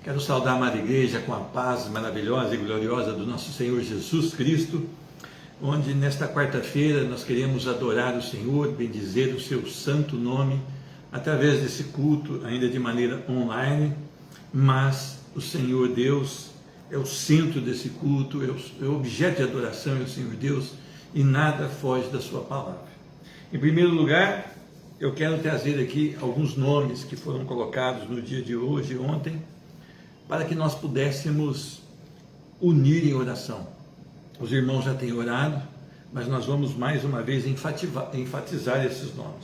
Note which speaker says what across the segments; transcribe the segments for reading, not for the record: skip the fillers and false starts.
Speaker 1: Quero saudar a amada igreja com a paz maravilhosa e gloriosa do nosso Senhor Jesus Cristo, onde nesta quarta-feira nós queremos adorar o Senhor, bendizer o seu santo nome, através desse culto, ainda de maneira online, mas o Senhor Deus é o centro desse culto, é o objeto de adoração, é o Senhor Deus, e nada foge da sua palavra. Em primeiro lugar, eu quero trazer aqui alguns nomes que foram colocados no dia de hoje e ontem, para que nós pudéssemos unir em oração. Os irmãos já têm orado, mas nós vamos mais uma vez enfatizar esses nomes.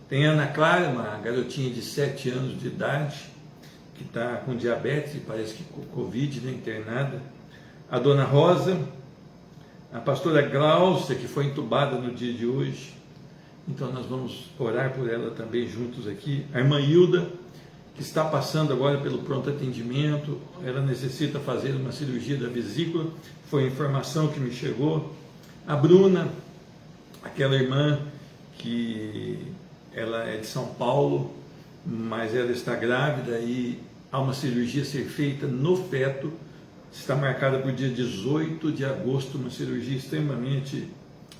Speaker 1: Tem a Ana Clara, uma garotinha de 7 anos de idade, que está com diabetes, parece que com Covid, internada. A Dona Rosa, a pastora Glaucia, que foi entubada no dia de hoje. Então nós vamos orar por ela também juntos aqui. A irmã Hilda, que está passando agora pelo pronto atendimento, ela necessita fazer uma cirurgia da vesícula, foi a informação que me chegou. A Bruna, aquela irmã que ela é de São Paulo, mas ela está grávida e há uma cirurgia a ser feita no feto, está marcada para o dia 18 de agosto, uma cirurgia extremamente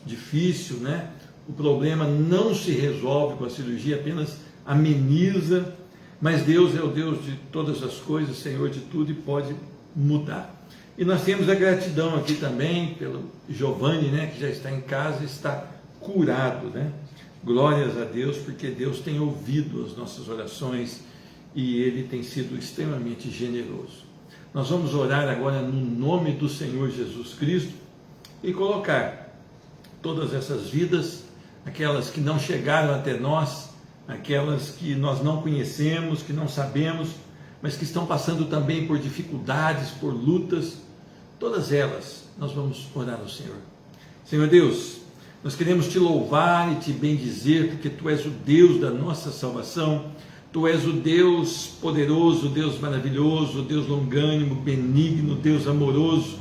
Speaker 1: difícil, né? O problema não se resolve com a cirurgia, apenas ameniza, mas Deus é o Deus de todas as coisas, Senhor de tudo, e pode mudar. E nós temos a gratidão aqui também pelo Giovanni, né, que já está em casa, está curado, né? Glórias a Deus, porque Deus tem ouvido as nossas orações e Ele tem sido extremamente generoso. Nós vamos orar agora no nome do Senhor Jesus Cristo e colocar todas essas vidas, aquelas que não chegaram até nós, aquelas que nós não conhecemos, que não sabemos, mas que estão passando também por dificuldades, por lutas, todas elas, nós vamos orar ao Senhor. Senhor Deus, nós queremos te louvar e te bendizer, porque Tu és o Deus da nossa salvação, Tu és o Deus poderoso, o Deus maravilhoso, o Deus longânimo, benigno, Deus amoroso,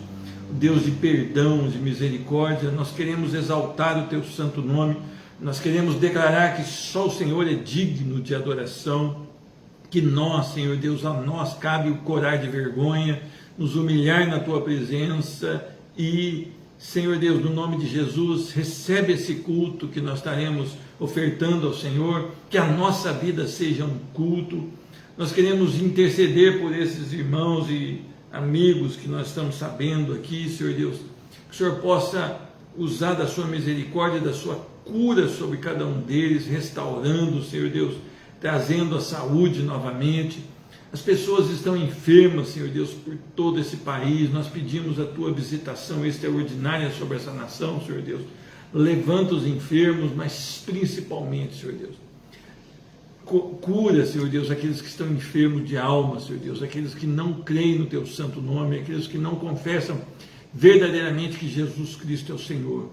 Speaker 1: o Deus de perdão, de misericórdia. Nós queremos exaltar o Teu santo nome, nós queremos declarar que só o Senhor é digno de adoração, que nós, Senhor Deus, a nós cabe o corar de vergonha, nos humilhar na Tua presença e, Senhor Deus, no nome de Jesus, recebe esse culto que nós estaremos ofertando ao Senhor, que a nossa vida seja um culto. Nós queremos interceder por esses irmãos e amigos que nós estamos sabendo aqui, Senhor Deus, que o Senhor possa usar da Sua misericórdia, da Sua cura sobre cada um deles, restaurando, Senhor Deus, trazendo a saúde novamente. As pessoas estão enfermas, Senhor Deus, por todo esse país. Nós pedimos a Tua visitação extraordinária sobre essa nação, Senhor Deus. Levanta os enfermos, mas principalmente, Senhor Deus, cura, Senhor Deus, aqueles que estão enfermos de alma, Senhor Deus, aqueles que não creem no Teu santo nome, aqueles que não confessam verdadeiramente que Jesus Cristo é o Senhor.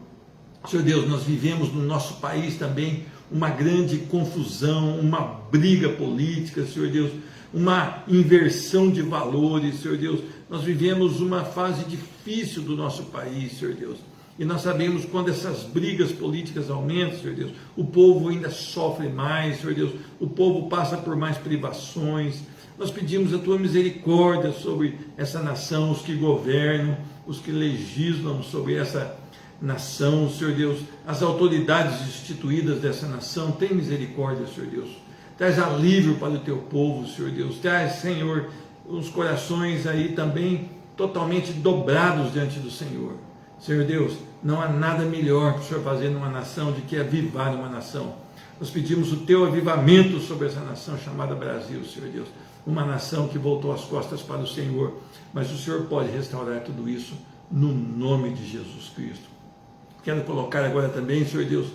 Speaker 1: Senhor Deus, nós vivemos no nosso país também uma grande confusão, uma briga política, Senhor Deus, uma inversão de valores, Senhor Deus. Nós vivemos uma fase difícil do nosso país, Senhor Deus. E nós sabemos quando essas brigas políticas aumentam, Senhor Deus, o povo ainda sofre mais, Senhor Deus, o povo passa por mais privações. Nós pedimos a Tua misericórdia sobre essa nação, os que governam, os que legislam sobre essa nação, Senhor Deus, as autoridades instituídas dessa nação, tem misericórdia, Senhor Deus, traz alívio para o Teu povo, Senhor Deus, traz, Senhor, os corações aí também totalmente dobrados diante do Senhor. Senhor Deus, não há nada melhor para o Senhor fazer numa nação do que avivar uma nação. Nós pedimos o Teu avivamento sobre essa nação chamada Brasil, Senhor Deus, uma nação que voltou as costas para o Senhor, mas o Senhor pode restaurar tudo isso no nome de Jesus Cristo. Quero colocar agora também, Senhor Deus,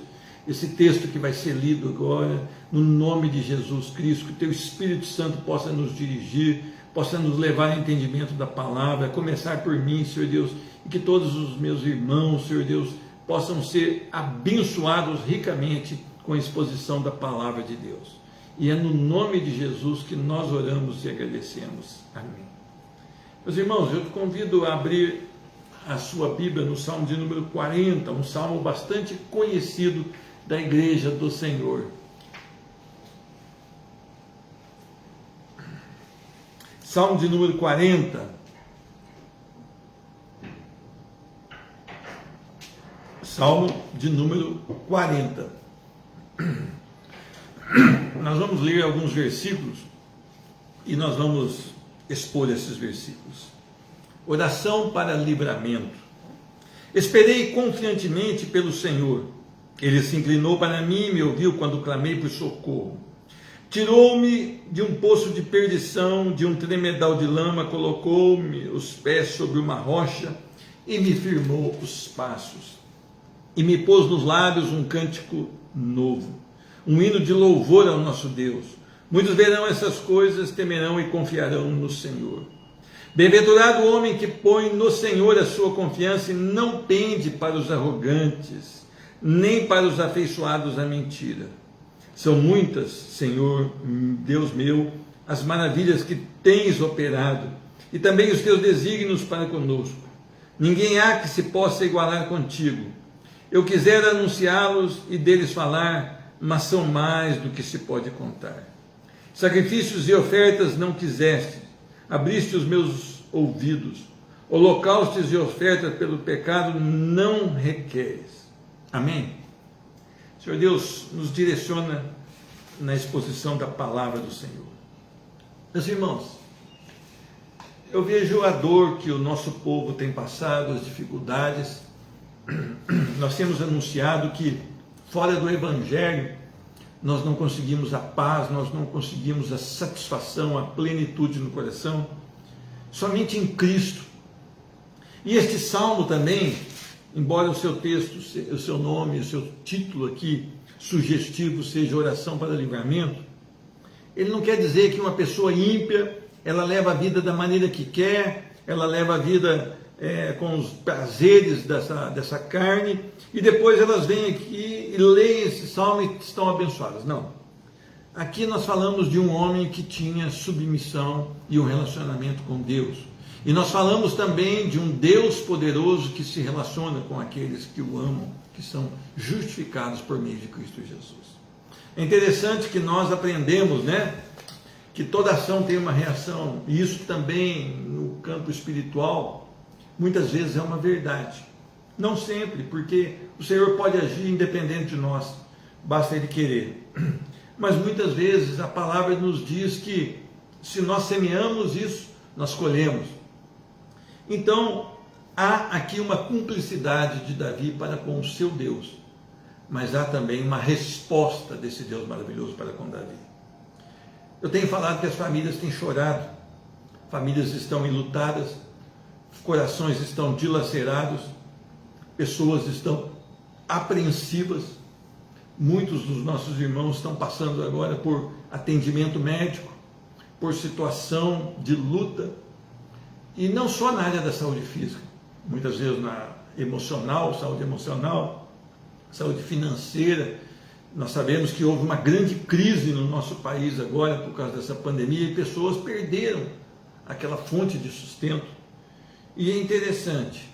Speaker 1: esse texto que vai ser lido agora, no nome de Jesus Cristo, que o Teu Espírito Santo possa nos dirigir, possa nos levar ao entendimento da palavra, a começar por mim, Senhor Deus, e que todos os meus irmãos, Senhor Deus, possam ser abençoados ricamente com a exposição da palavra de Deus. E é no nome de Jesus que nós oramos e agradecemos. Amém. Meus irmãos, eu te convido a abrir a sua Bíblia no Salmo de número 40, um salmo bastante conhecido da Igreja do Senhor. Salmo de número 40. Salmo de número 40. Nós vamos ler alguns versículos e nós vamos expor esses versículos. Oração para livramento. Esperei confiantemente pelo Senhor. Ele se inclinou para mim e me ouviu quando clamei por socorro. Tirou-me de um poço de perdição, de um tremedal de lama, colocou-me os pés sobre uma rocha e me firmou os passos. E me pôs nos lábios um cântico novo, um hino de louvor ao nosso Deus. Muitos verão essas coisas, temerão e confiarão no Senhor. Bem-aventurado o homem que põe no Senhor a sua confiança e não pende para os arrogantes, nem para os afeiçoados à mentira. São muitas, Senhor, Deus meu, as maravilhas que tens operado, e também os teus desígnios para conosco. Ninguém há que se possa igualar contigo. Eu quisera anunciá-los e deles falar, mas são mais do que se pode contar. Sacrifícios e ofertas não quiseste, abriste os meus ouvidos. Holocaustos e ofertas pelo pecado não requeres. Amém? Senhor Deus, nos direciona na exposição da palavra do Senhor. Meus irmãos, eu vejo a dor que o nosso povo tem passado, as dificuldades. Nós temos anunciado que fora do Evangelho nós não conseguimos a paz, nós não conseguimos a satisfação, a plenitude no coração, somente em Cristo. E este salmo também, embora o seu texto, o seu nome, o seu título aqui sugestivo seja oração para livramento, ele não quer dizer que uma pessoa ímpia, ela leva a vida da maneira que quer, ela leva a vida com os prazeres dessa carne, e depois elas vêm aqui e leem esse salmo e estão abençoadas. Não. Aqui nós falamos de um homem que tinha submissão e um relacionamento com Deus. E nós falamos também de um Deus poderoso que se relaciona com aqueles que o amam, que são justificados por meio de Cristo Jesus. É interessante que nós aprendemos, que toda ação tem uma reação, e isso também no campo espiritual, muitas vezes é uma verdade. Não sempre, porque o Senhor pode agir independente de nós, basta Ele querer. Mas muitas vezes a palavra nos diz que se nós semeamos isso, nós colhemos. Então, há aqui uma cumplicidade de Davi para com o seu Deus, mas há também uma resposta desse Deus maravilhoso para com Davi. Eu tenho falado que as famílias têm chorado, famílias estão enlutadas, corações estão dilacerados, pessoas estão apreensivas. Muitos dos nossos irmãos estão passando agora por atendimento médico, por situação de luta, e não só na área da saúde física, muitas vezes na emocional, saúde financeira. Nós sabemos que houve uma grande crise no nosso país agora por causa dessa pandemia e pessoas perderam aquela fonte de sustento. E é interessante,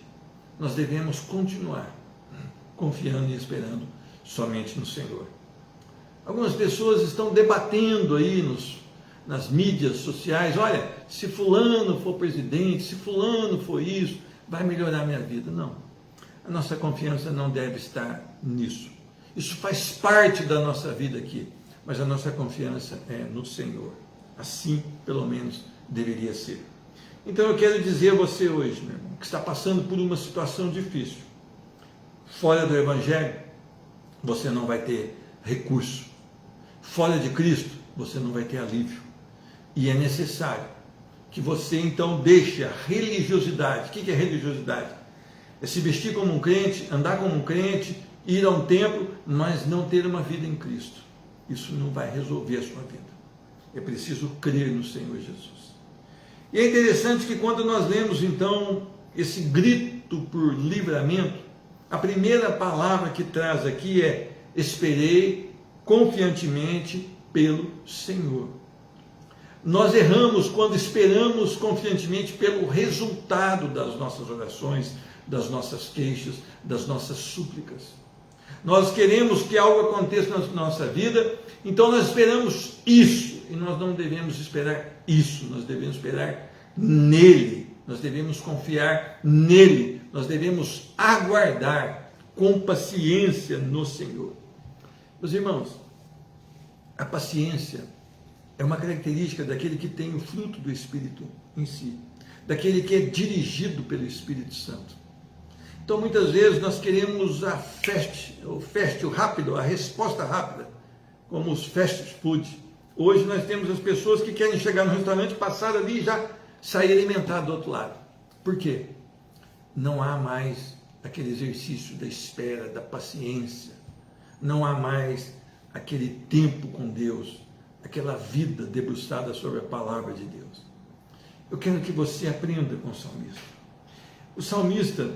Speaker 1: nós devemos continuar confiando e esperando somente no Senhor. Algumas pessoas estão debatendo aí nas mídias sociais, olha, se fulano for presidente, se fulano for isso, vai melhorar a minha vida. Não, a nossa confiança não deve estar nisso. Isso faz parte da nossa vida aqui, mas a nossa confiança é no Senhor. Assim, pelo menos, deveria ser. Então eu quero dizer a você hoje, meu irmão, que está passando por uma situação difícil. Fora do Evangelho, você não vai ter recurso. Fora de Cristo, você não vai ter alívio. E é necessário que você então deixe a religiosidade. O que é religiosidade? É se vestir como um crente, andar como um crente, ir a um templo, mas não ter uma vida em Cristo. Isso não vai resolver a sua vida. É preciso crer no Senhor Jesus. E é interessante que quando nós lemos então esse grito por livramento, a primeira palavra que traz aqui é: esperei confiantemente pelo Senhor. Nós erramos quando esperamos confiantemente pelo resultado das nossas orações, das nossas queixas, das nossas súplicas. Nós queremos que algo aconteça na nossa vida, então nós esperamos isso. e nós não devemos esperar isso, nós devemos esperar nele, nós devemos confiar nele, nós devemos aguardar com paciência no Senhor. Meus irmãos, a paciência é uma característica daquele que tem o fruto do Espírito em si, daquele que é dirigido pelo Espírito Santo. Então, muitas vezes, nós queremos o fast rápido, a resposta rápida, como os fast food. Hoje nós temos as pessoas que querem chegar no restaurante, passar ali e já sair alimentado do outro lado. Por quê? Não há mais aquele exercício da espera, da paciência. Não há mais aquele tempo com Deus, aquela vida debruçada sobre a palavra de Deus. Eu quero que você aprenda com o salmista. O salmista,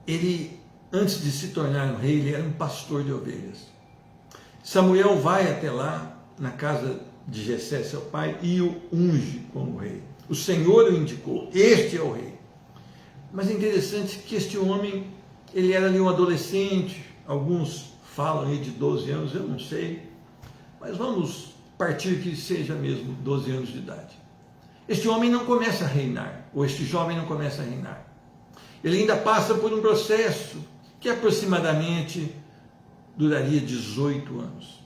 Speaker 1: ele, antes de se tornar um rei, ele era um pastor de ovelhas. Samuel vai até lá, na casa de Jessé, seu pai, e o unge como rei. O Senhor o indicou, este é o rei. Mas é interessante que este homem, ele era ali um adolescente, alguns falam aí de 12 anos, eu não sei, mas vamos partir que seja mesmo 12 anos de idade. Este homem não começa a reinar, ou este jovem não começa a reinar. Ele ainda passa por um processo que aproximadamente duraria 18 anos.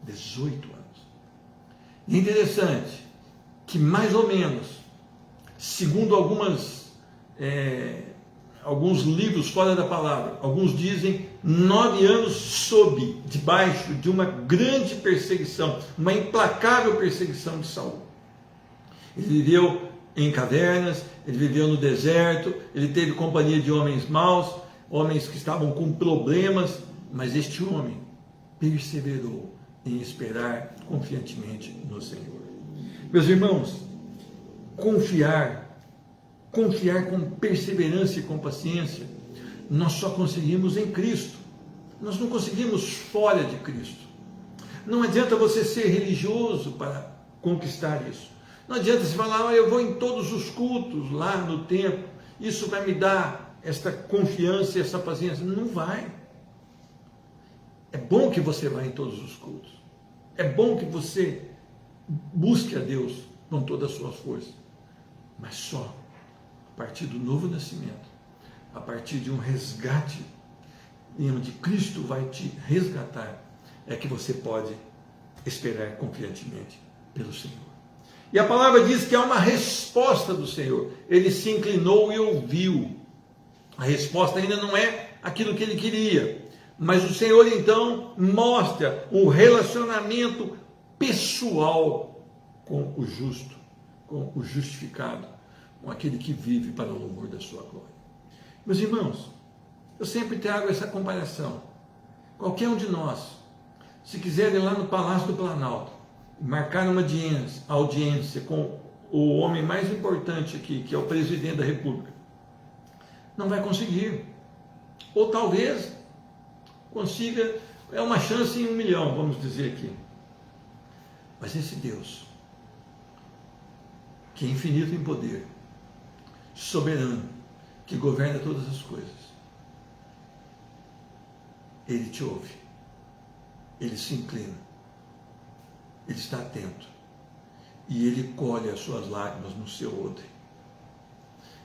Speaker 1: 18 anos. E é interessante que mais ou menos, segundo alguns livros fora da palavra, alguns dizem 9 anos debaixo de uma grande perseguição, uma implacável perseguição de Saul. Ele viveu em cavernas, ele viveu no deserto, ele teve companhia de homens maus, homens que estavam com problemas, mas este homem perseverou em esperar confiantemente no Senhor. Meus irmãos, confiar com perseverança e com paciência, nós só conseguimos em Cristo. Nós não conseguimos fora de Cristo. Não adianta você ser religioso para conquistar isso. Não adianta você falar, eu vou em todos os cultos lá no templo, isso vai me dar esta confiança e essa paciência. Não vai. É bom que você vá em todos os cultos. É bom que você busque a Deus com toda a sua força. Mas só a partir do novo nascimento, a partir de um resgate, em onde Cristo vai te resgatar, é que você pode esperar confiantemente pelo Senhor. E a palavra diz que há uma resposta do Senhor. Ele se inclinou e ouviu. A resposta ainda não é aquilo que ele queria, mas o Senhor então mostra um relacionamento pessoal com o justo, com o justificado, com aquele que vive para o louvor da sua glória. Meus irmãos, eu sempre trago essa comparação. Qualquer um de nós, se quiser ir lá no Palácio do Planalto, marcar uma audiência com o homem mais importante aqui, que é o presidente da República, não vai conseguir. Ou talvez consiga, é uma chance em 1 milhão, vamos dizer aqui. Mas esse Deus, que é infinito em poder, soberano, que governa todas as coisas, ele te ouve, ele se inclina, ele está atento e ele colhe as suas lágrimas no seu odre.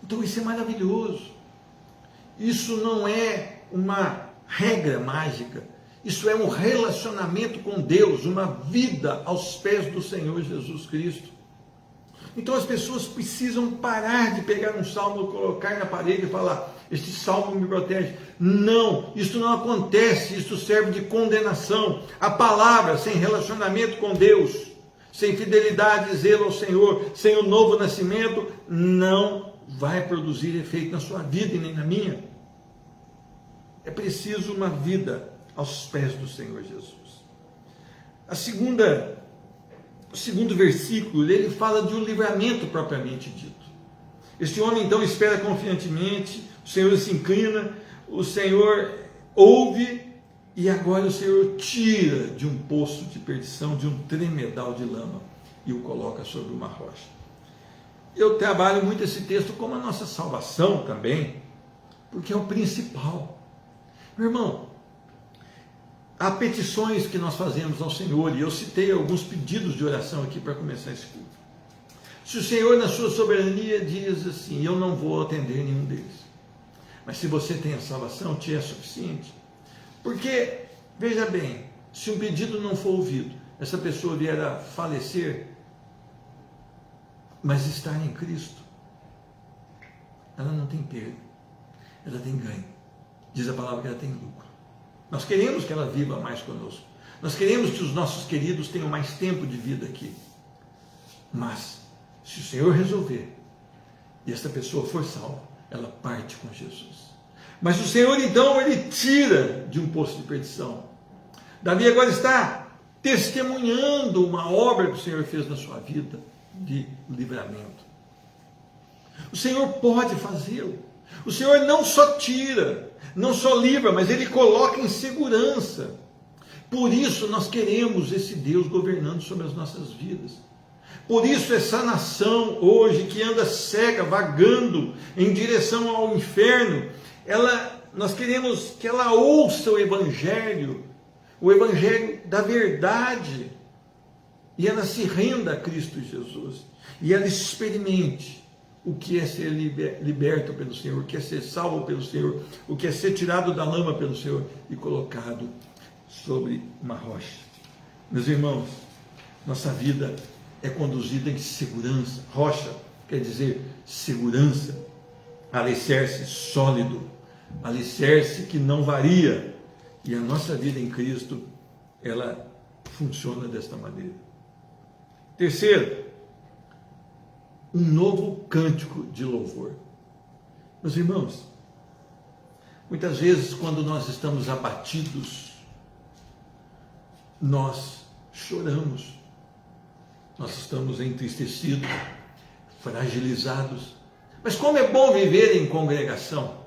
Speaker 1: Então isso é maravilhoso. Isso não é uma regra mágica, isso é um relacionamento com Deus, uma vida aos pés do Senhor Jesus Cristo. Então as pessoas precisam parar de pegar um salmo, colocar na parede e falar, este salmo me protege. Não, isso não acontece, isso serve de condenação. A palavra sem relacionamento com Deus, sem fidelidade e zelo ao Senhor, sem o novo nascimento, não vai produzir efeito na sua vida e nem na minha. É preciso uma vida aos pés do Senhor Jesus. O segundo versículo, ele fala de um livramento propriamente dito. Este homem então espera confiantemente, o Senhor se inclina, o Senhor ouve, e agora o Senhor tira de um poço de perdição, de um tremedal de lama, e o coloca sobre uma rocha. Eu trabalho muito esse texto como a nossa salvação também, porque é o principal. Meu irmão, há petições que nós fazemos ao Senhor, e eu citei alguns pedidos de oração aqui para começar esse culto. Se o Senhor, na sua soberania, diz assim: eu não vou atender nenhum deles, mas se você tem a salvação, te é suficiente. Porque, veja bem, se um pedido não for ouvido, essa pessoa vier a falecer, mas estar em Cristo, ela não tem perda, ela tem ganho. Diz a palavra que ela tem lucro. Nós queremos que ela viva mais conosco. Nós queremos que os nossos queridos tenham mais tempo de vida aqui. Mas, se o Senhor resolver, e esta pessoa for salva, ela parte com Jesus. Mas o Senhor, então, ele tira de um poço de perdição. Davi agora está testemunhando uma obra que o Senhor fez na sua vida de livramento. O Senhor pode fazê-lo. O Senhor não só tira, não só livra, mas Ele coloca em segurança. Por isso nós queremos esse Deus governando sobre as nossas vidas. Por isso essa nação hoje que anda cega, vagando em direção ao inferno, nós queremos que ela ouça o Evangelho da verdade, e ela se renda a Cristo Jesus, e ela experimente o que é ser liberto pelo Senhor, o que é ser salvo pelo Senhor, o que é ser tirado da lama pelo Senhor e colocado sobre uma rocha. Meus irmãos, nossa vida é conduzida em segurança. Rocha quer dizer segurança, alicerce sólido, alicerce que não varia. E a nossa vida em Cristo, ela funciona desta maneira. Terceiro, um novo cântico de louvor. Meus irmãos, muitas vezes quando nós estamos abatidos, nós choramos, nós estamos entristecidos, fragilizados. Mas como é bom viver em congregação,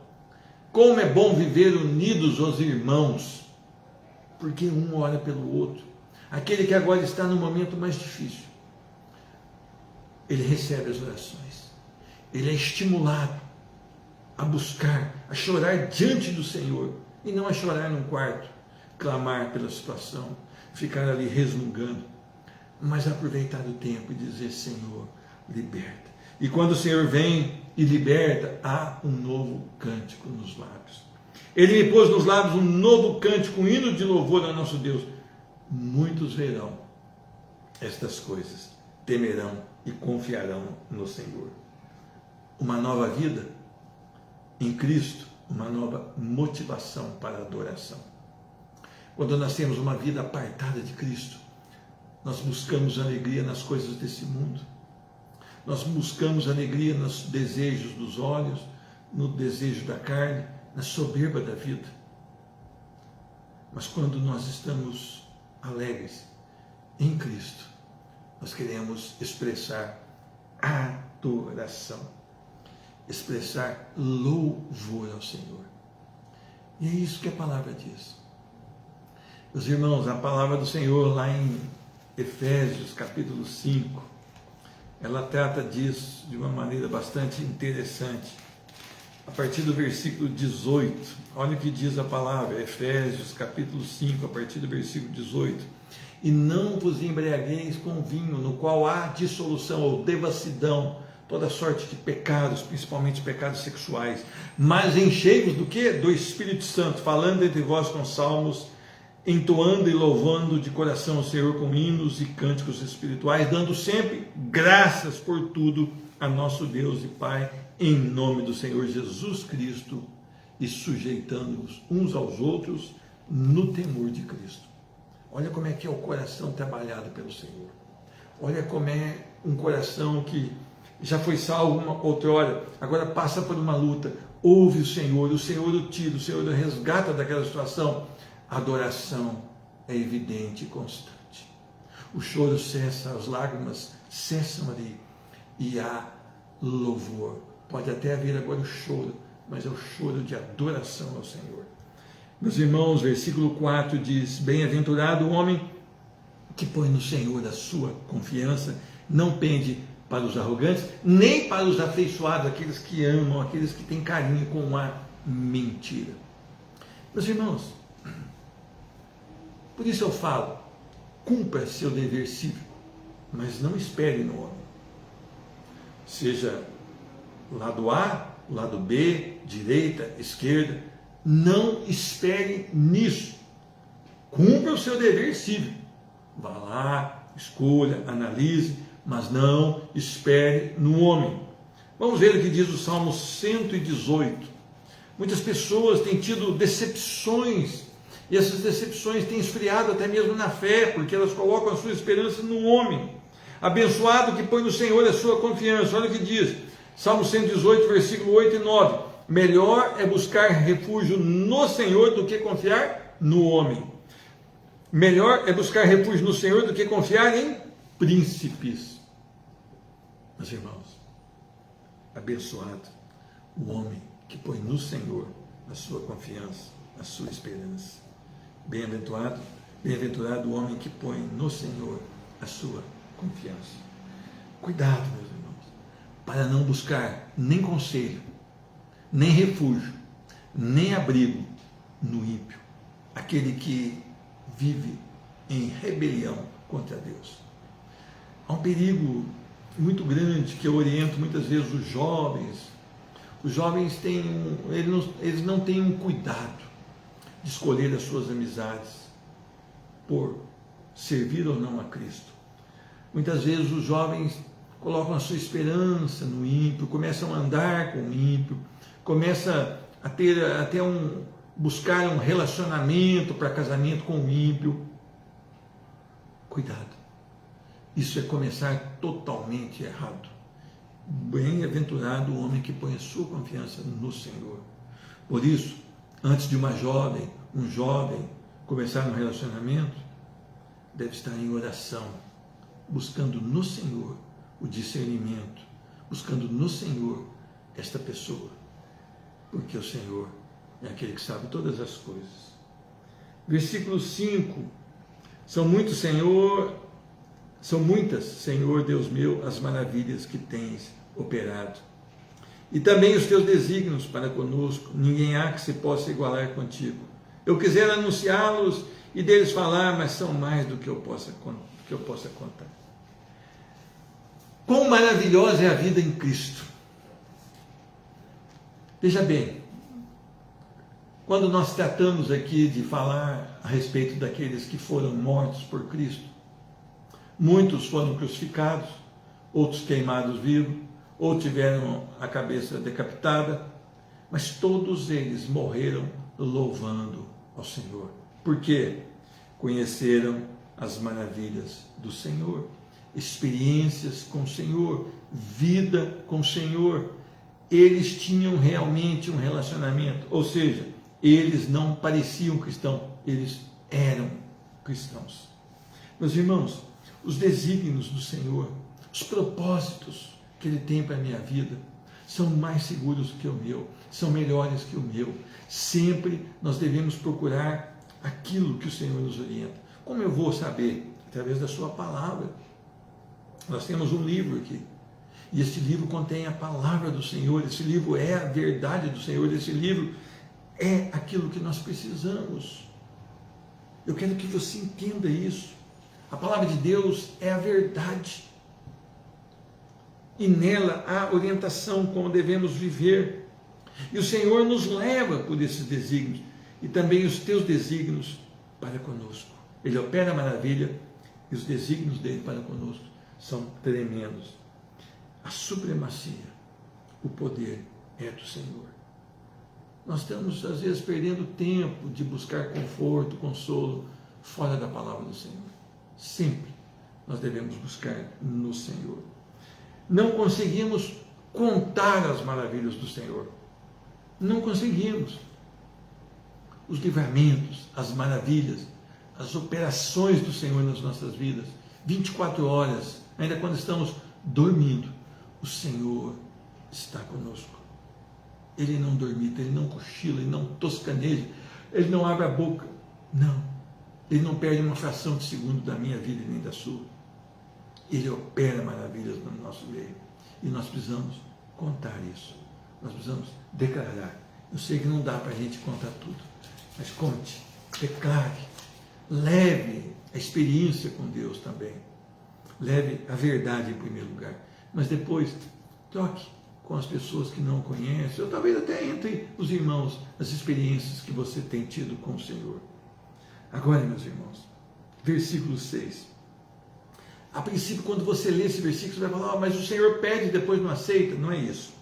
Speaker 1: como é bom viver unidos aos irmãos, porque um ora pelo outro. Aquele que agora está no momento mais difícil, ele recebe as orações, ele é estimulado a buscar, a chorar diante do Senhor, e não a chorar num quarto, clamar pela situação, ficar ali resmungando, mas aproveitar o tempo e dizer: Senhor, liberta. E quando o Senhor vem e liberta, há um novo cântico nos lábios. Ele me pôs nos lábios um novo cântico, um hino de louvor ao nosso Deus. Muitos verão estas coisas, temerão e confiarão no Senhor. Uma nova vida em Cristo, uma nova motivação para a adoração. Quando nós temos uma vida apartada de Cristo, nós buscamos alegria nas coisas desse mundo. Nós buscamos alegria nos desejos dos olhos, no desejo da carne, na soberba da vida. Mas quando nós estamos alegres em Cristo, nós queremos expressar adoração, expressar louvor ao Senhor. E é isso que a palavra diz. Meus irmãos, a palavra do Senhor lá em Efésios capítulo 5, ela trata disso de uma maneira bastante interessante. A partir do versículo 18, olha o que diz a palavra, Efésios capítulo 5, a partir do versículo 18. E não vos embriagueis com vinho, no qual há dissolução ou devassidão, toda sorte de pecados, principalmente pecados sexuais, mas enchei-vos do quê? Do Espírito Santo, falando entre vós com salmos, entoando e louvando de coração o Senhor com hinos e cânticos espirituais, dando sempre graças por tudo a nosso Deus e Pai, em nome do Senhor Jesus Cristo, e sujeitando-os uns aos outros no temor de Cristo. Olha como é que é o coração trabalhado pelo Senhor. Olha como é um coração que já foi salvo uma outrora, agora passa por uma luta, ouve o Senhor o tira, o Senhor o resgata daquela situação. A adoração é evidente e constante. O choro cessa, as lágrimas cessam ali, e há louvor. Pode até haver agora o choro, mas é o choro de adoração ao Senhor. Meus irmãos, versículo 4 diz: bem-aventurado o homem que põe no Senhor a sua confiança, não pende para os arrogantes, nem para os afeiçoados, aqueles que amam, aqueles que têm carinho com a mentira. Meus irmãos, Por isso eu falo, cumpra seu dever cívico, mas não espere no homem. Seja lado A, lado B, direita, esquerda, não espere nisso. Cumpra o seu dever cívico. Vá lá, escolha, analise, mas não espere no homem. Vamos ver o que diz o Salmo 118. Muitas pessoas têm tido decepções, e essas decepções têm esfriado até mesmo na fé, porque elas colocam a sua esperança no homem. Abençoado que põe no Senhor a sua confiança. Olha o que diz, Salmo 118, versículo 8 e 9. Melhor é buscar refúgio no Senhor do que confiar no homem. Melhor é buscar refúgio no Senhor do que confiar em príncipes. Meus irmãos, abençoado o homem que põe no Senhor a sua confiança, a sua esperança. Bem-aventurado o homem que põe no Senhor a sua confiança. Cuidado, meus irmãos, para não buscar nem conselho, nem refúgio, nem abrigo no ímpio, aquele que vive em rebelião contra Deus. Há um perigo muito grande que eu oriento muitas vezes os jovens. Os jovens eles não têm um cuidado de escolher as suas amizades por servir ou não a Cristo. Muitas vezes os jovens colocam a sua esperança no ímpio, começam a andar com o ímpio, começam a ter até buscar um relacionamento para casamento com o ímpio. Cuidado, isso é começar totalmente errado. Bem-aventurado o homem que põe a sua confiança no Senhor. Por isso, antes de um jovem começar um relacionamento, deve estar em oração, buscando no Senhor o discernimento, buscando no Senhor esta pessoa, porque o Senhor é aquele que sabe todas as coisas. Versículo 5, são muitas, Senhor Deus meu, as maravilhas que tens operado, e também os teus desígnios para conosco, ninguém há que se possa igualar contigo. Eu quisera anunciá-los e deles falar, mas são mais do que eu possa contar. Quão maravilhosa é a vida em Cristo! Veja bem, quando nós tratamos aqui de falar a respeito daqueles que foram mortos por Cristo, muitos foram crucificados, outros queimados vivos, ou tiveram a cabeça decapitada, mas todos eles morreram louvando ao Senhor. Por quê? Conheceram as maravilhas do Senhor, experiências com o Senhor, vida com o Senhor. Eles tinham realmente um relacionamento, ou seja, eles não pareciam cristãos, eles eram cristãos. Meus irmãos, os desígnios do Senhor, os propósitos que Ele tem para a minha vida, são mais seguros que o meu, são melhores que o meu. Sempre nós devemos procurar aquilo que o Senhor nos orienta. Como eu vou saber? Através da sua palavra. Nós temos um livro aqui, e esse livro contém a palavra do Senhor, esse livro é a verdade do Senhor, esse livro é aquilo que nós precisamos. Eu quero que você entenda isso. A palavra de Deus é a verdade. E nela há orientação como devemos viver. E o Senhor nos leva por esses desígnios e também os teus desígnios para conosco. Ele opera a maravilha e os desígnios dele para conosco são tremendos. A supremacia, o poder é do Senhor. Nós estamos às vezes perdendo tempo de buscar conforto, consolo fora da palavra do Senhor. Sempre nós devemos buscar no Senhor. Não conseguimos contar as maravilhas do Senhor. Não conseguimos. Os livramentos, as maravilhas, as operações do Senhor nas nossas vidas, 24 horas, ainda quando estamos dormindo, o Senhor está conosco. Ele não dormita, ele não cochila, ele não toscaneja, ele não abre a boca. Não. Ele não perde uma fração de segundo da minha vida nem da sua. Ele opera maravilhas no nosso meio. E nós precisamos contar isso. Nós precisamos declarar. Eu sei que não dá para a gente contar tudo, mas conte, declare. leve a experiência com Deus também. Leve a verdade em primeiro lugar. Mas depois, troque com as pessoas que não conhecem, ou talvez até entre os irmãos, as experiências que você tem tido com o Senhor. Agora, meus irmãos, versículo 6. A princípio, quando você lê esse versículo, você vai falar, mas o Senhor pede e depois não aceita. Não é isso.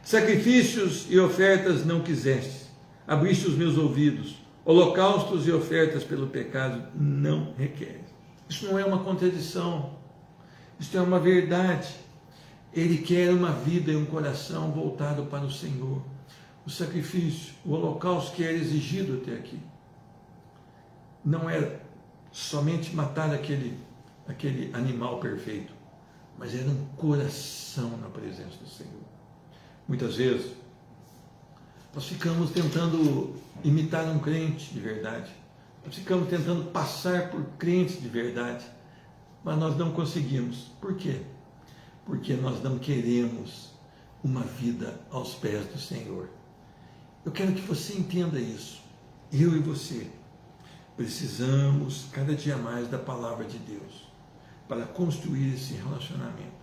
Speaker 1: Sacrifícios e ofertas não quiseste, abriste os meus ouvidos, holocaustos e ofertas pelo pecado não requeres. Isso não é uma contradição, isso é uma verdade. Ele quer uma vida e um coração voltado para o Senhor. O sacrifício, o holocausto que era exigido até aqui, não era somente matar aquele animal perfeito, mas era um coração na presença do Senhor. Muitas vezes, nós ficamos tentando imitar um crente de verdade, nós ficamos tentando passar por crentes de verdade, mas nós não conseguimos. Por quê? Porque nós não queremos uma vida aos pés do Senhor. Eu quero que você entenda isso. Eu e você precisamos cada dia mais da palavra de Deus para construir esse relacionamento,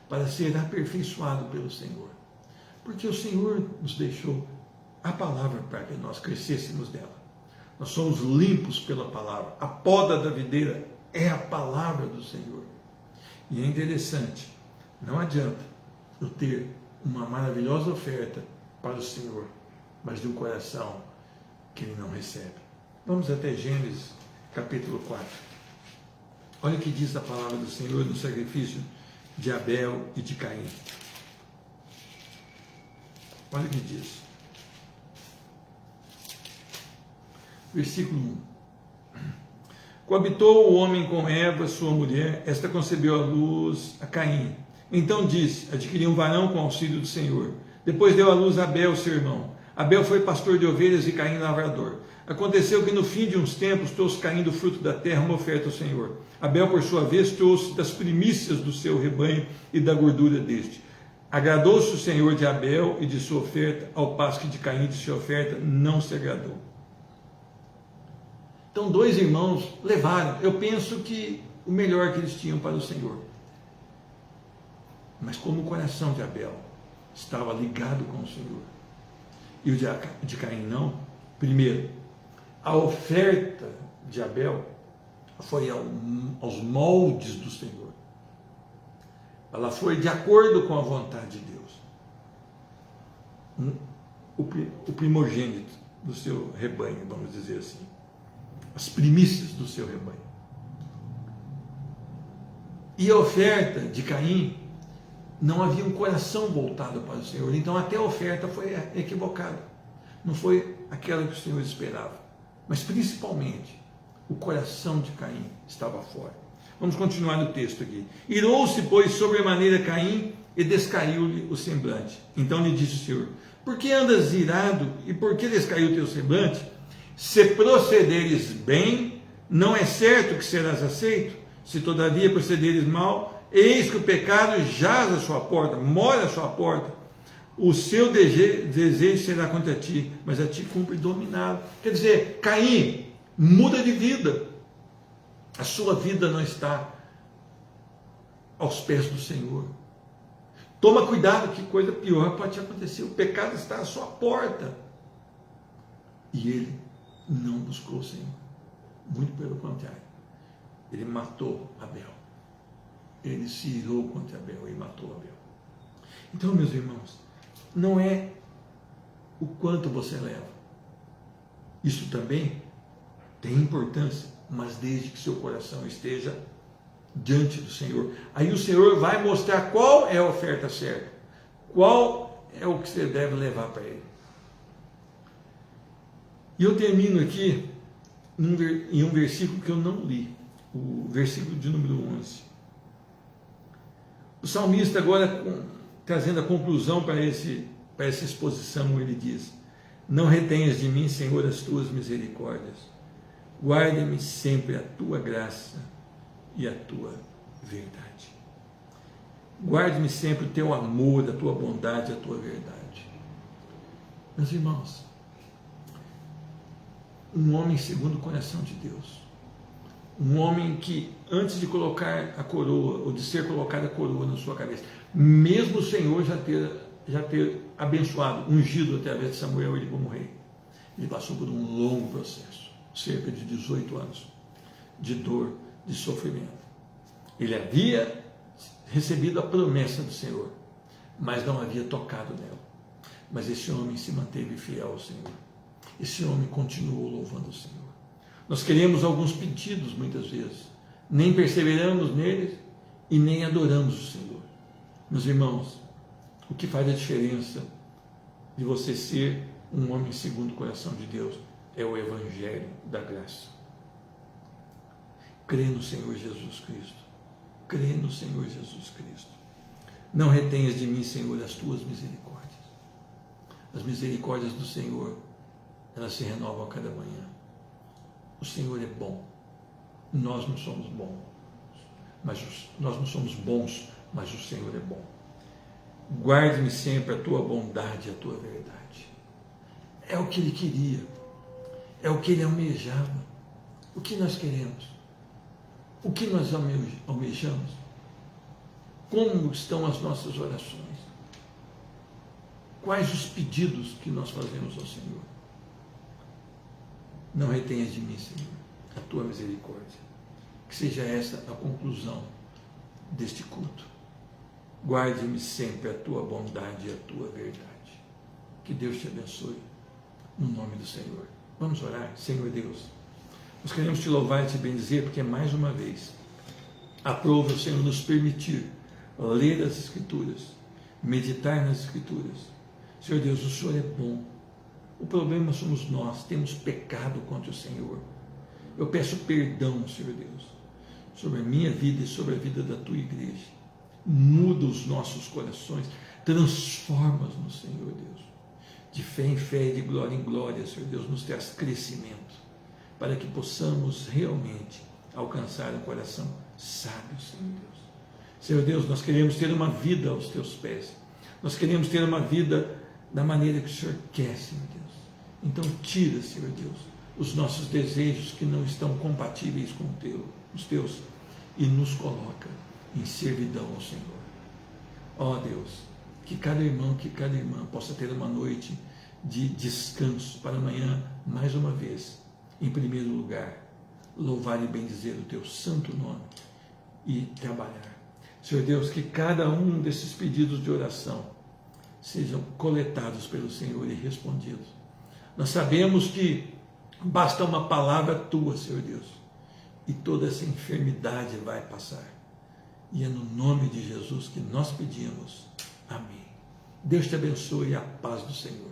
Speaker 1: para ser aperfeiçoado pelo Senhor. Porque o Senhor nos deixou a palavra para que nós crescêssemos dela. Nós somos limpos pela palavra. A poda da videira é a palavra do Senhor. E é interessante, não adianta eu ter uma maravilhosa oferta para o Senhor, mas de um coração que Ele não recebe. Vamos até Gênesis, capítulo 4. Olha o que diz a palavra do Senhor no sacrifício de Abel e de Caim. Olha o que diz. Versículo 1. Coabitou o homem com Eva, sua mulher, esta concebeu à luz a Caim. Então disse, adquiri um varão com auxílio do Senhor. Depois deu à luz a Abel, seu irmão. Abel foi pastor de ovelhas e Caim lavrador. Aconteceu que no fim de uns tempos trouxe Caim do fruto da terra uma oferta ao Senhor. Abel, por sua vez, trouxe das primícias do seu rebanho e da gordura deste. Agradou-se o Senhor de Abel e de sua oferta, ao passo que de Caim de sua oferta não se agradou. Então, dois irmãos levaram, eu penso que o melhor que eles tinham para o Senhor. Mas como o coração de Abel estava ligado com o Senhor e o de Caim não, primeiro, a oferta de Abel foi aos moldes do Senhor. Ela foi de acordo com a vontade de Deus. O primogênito do seu rebanho, vamos dizer assim. As primícias do seu rebanho. E a oferta de Caim, não havia um coração voltado para o Senhor. Então até a oferta foi equivocada. Não foi aquela que o Senhor esperava. Mas principalmente, o coração de Caim estava fora. Vamos continuar no texto aqui. Irou-se, pois, sobremaneira Caim e descaiu-lhe o semblante. Então lhe disse o Senhor, por que andas irado e por que descaiu o teu semblante? Se procederes bem, não é certo que serás aceito. Se todavia procederes mal, eis que o pecado jaz à sua porta, mora à sua porta. O seu desejo será contra ti, mas a ti cumpre dominá-lo. Quer dizer, Caim, muda de vida. A sua vida não está aos pés do Senhor. Toma cuidado, que coisa pior pode te acontecer. O pecado está à sua porta. E ele não buscou o Senhor. Muito pelo contrário. Ele matou Abel. Ele se irou contra Abel e matou Abel. Então, meus irmãos, não é o quanto você leva. Isso também tem importância, mas desde que seu coração esteja diante do Senhor. Aí o Senhor vai mostrar qual é a oferta certa, qual é o que você deve levar para Ele. E eu termino aqui em um versículo que eu não li, o versículo de número 11. O salmista agora, trazendo a conclusão para essa exposição, ele diz, não retenhas de mim, Senhor, as tuas misericórdias, guarda-me sempre a tua graça e a tua verdade. Guarde-me sempre o teu amor, a tua bondade, a tua verdade. Meus irmãos, um homem segundo o coração de Deus, Um homem que, antes de colocar a coroa, ou de ser colocada a coroa na sua cabeça, mesmo o Senhor já ter abençoado, ungido através de Samuel ele como rei, ele passou por um longo processo, cerca de 18 anos, de dor, de sofrimento. Ele havia recebido a promessa do Senhor, mas não havia tocado nela. Mas esse homem se manteve fiel ao Senhor. Esse homem continuou louvando o Senhor. Nós queremos alguns pedidos muitas vezes, nem perseveramos neles e nem adoramos o Senhor. Meus irmãos, o que faz a diferença de você ser um homem segundo o coração de Deus é o Evangelho da graça. Crê no Senhor Jesus Cristo. Crê no Senhor Jesus Cristo. Não retenhas de mim, Senhor, as tuas misericórdias. As misericórdias do Senhor, elas se renovam a cada manhã. O Senhor é bom. Nós não somos bons, nós não somos bons, mas o Senhor é bom. Guarde-me sempre a tua bondade e a tua verdade. É o que ele queria, é o que ele almejava. O que nós queremos? O que nós almejamos? Como estão as nossas orações? Quais os pedidos que nós fazemos ao Senhor? Não retenhas de mim, Senhor, a tua misericórdia. Que seja essa a conclusão deste culto. Guarde-me sempre a tua bondade e a tua verdade. Que Deus te abençoe, no nome do Senhor. Vamos orar. Senhor Deus, nós queremos te louvar e te bendizer, porque mais uma vez, aprova o Senhor nos permitir ler as Escrituras, meditar nas Escrituras. Senhor Deus, o Senhor é bom. O problema somos nós, temos pecado contra o Senhor. Eu peço perdão, Senhor Deus, sobre a minha vida e sobre a vida da tua igreja. Muda os nossos corações, transforma-nos, Senhor Deus. De fé em fé e de glória em glória, Senhor Deus, nos traz crescimento, para que possamos realmente alcançar um coração sábio, Senhor Deus. Senhor Deus, nós queremos ter uma vida aos teus pés. Nós queremos ter uma vida da maneira que o Senhor quer, Senhor Deus. Então tira, Senhor Deus, os nossos desejos que não estão compatíveis com os teus e nos coloca em servidão ao Senhor. Ó Deus, que cada irmão, que cada irmã possa ter uma noite de descanso para amanhã, mais uma vez, em primeiro lugar, louvar e bendizer o teu santo nome e trabalhar. Senhor Deus, que cada um desses pedidos de oração sejam coletados pelo Senhor e respondidos. Nós sabemos que basta uma palavra tua, Senhor Deus, e toda essa enfermidade vai passar. E é no nome de Jesus que nós pedimos. Amém. Deus te abençoe e a paz do Senhor.